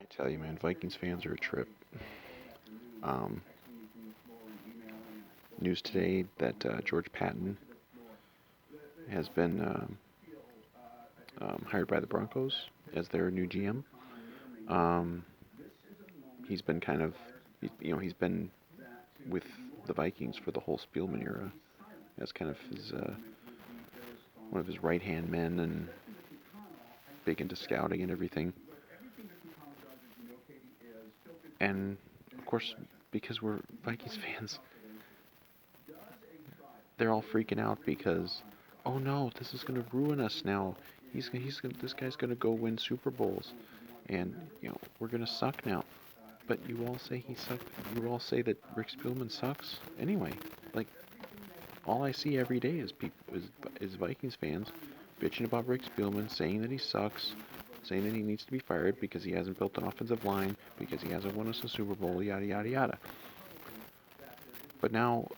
I tell you, man, Vikings fans are a trip. Um, News today that George Paton has been hired by the Broncos as their new GM. Um, he's been kind of, he's been with the Vikings for the whole Spielman era as kind of his one of his right hand men and big into scouting and everything. And of course, because we're Vikings fans, they're all freaking out because, oh no, this is gonna ruin us now. This guy's gonna go win Super Bowls, and we're gonna suck now. But you all say he sucked. You all say that Rick Spielman sucks anyway. Like all I see every day is is Vikings fans bitching about Rick Spielman, saying that he sucks, saying that he needs to be fired because he hasn't built an offensive line, because he hasn't won us a Super Bowl, yada yada yada. But now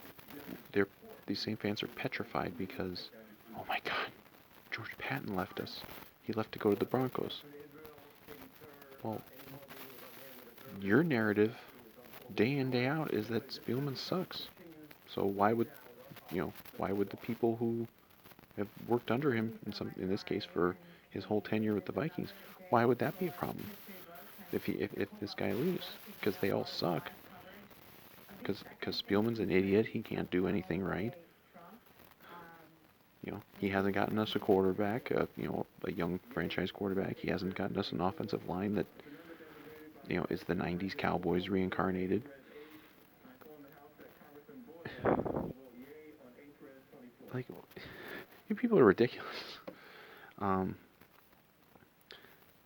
they're these same fans are petrified because, oh my God, George Paton left us. He left to go to the Broncos. Well, your narrative, day in day out, is that Spielman sucks. So why would the people who have worked under him in this case for his whole tenure with the Vikings, why would that be a problem if this guy leaves? Because they all suck. Because Spielman's an idiot. He can't do anything right. He hasn't gotten us a quarterback, a young franchise quarterback. He hasn't gotten us an offensive line that, is the 90s Cowboys reincarnated. Like, you people are ridiculous. Um,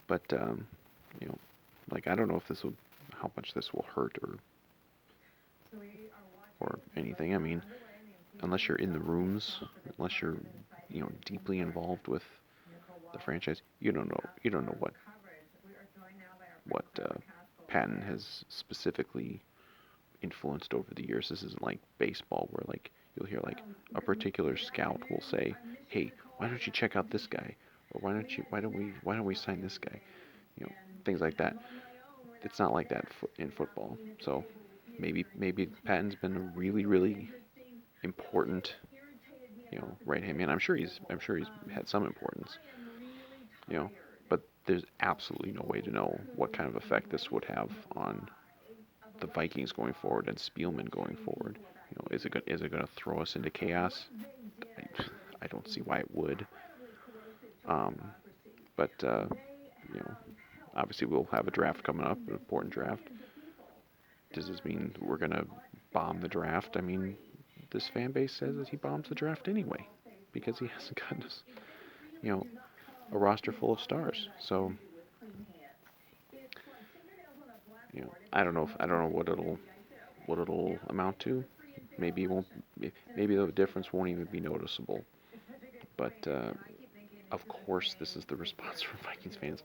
but, you know, like, I don't know if how much this will hurt or anything. I mean, unless you're in the rooms, unless you're, deeply involved with the franchise, you don't know what Patton has specifically influenced over the years. This isn't like baseball where like you'll hear like a particular scout will say, "Hey, why don't you check out this guy?" Or why don't we sign this guy? Things like that. It's not like that in football. So maybe Patton's been a really important, right hand man. I'm sure he's had some importance, you know, but there's absolutely no way to know what kind of effect this would have on the Vikings going forward and Spielman going forward. Is it going to throw us into chaos? I don't see why it would. Um, but you know, obviously we'll have a draft coming up, an important draft. Does this mean we're going to bomb the draft? I mean, this fan base says that he bombs the draft anyway because he hasn't gotten us, you know, a roster full of stars. So, I don't know what it'll amount to. Maybe it won't. Maybe the difference won't even be noticeable. But of course, this is the response from Vikings fans.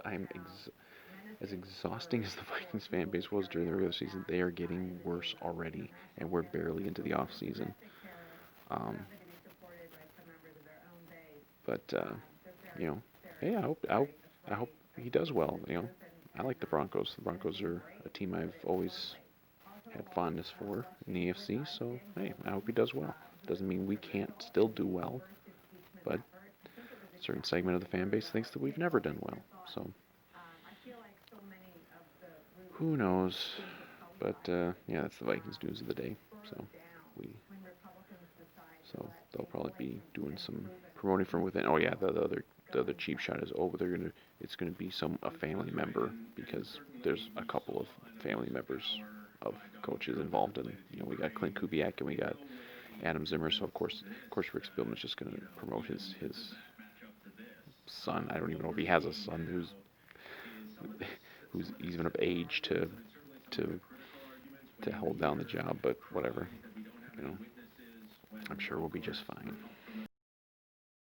As exhausting as the Vikings fan base was during the regular season. They are getting worse already, and we're barely into the off season. Um, but you know, hey, I hope he does well. I like the Broncos. The Broncos are a team I've always had fondness for in the AFC. So hey, I hope he does well. Doesn't mean we can't still do well, but a certain segment of the fan base thinks that we've never done well. So who knows? But yeah, that's the Vikings news of the day. So we they'll probably be doing some promoting from within. Oh yeah, the other cheap shot is it's gonna be a family member because there's a couple of family members of coaches involved in. We got Clint Kubiak and we got Adam Zimmer. So of course Rick Spielman's just gonna promote his son. I don't even know if he has a son who's even of age to hold down the job, but whatever. I'm sure we'll be just fine.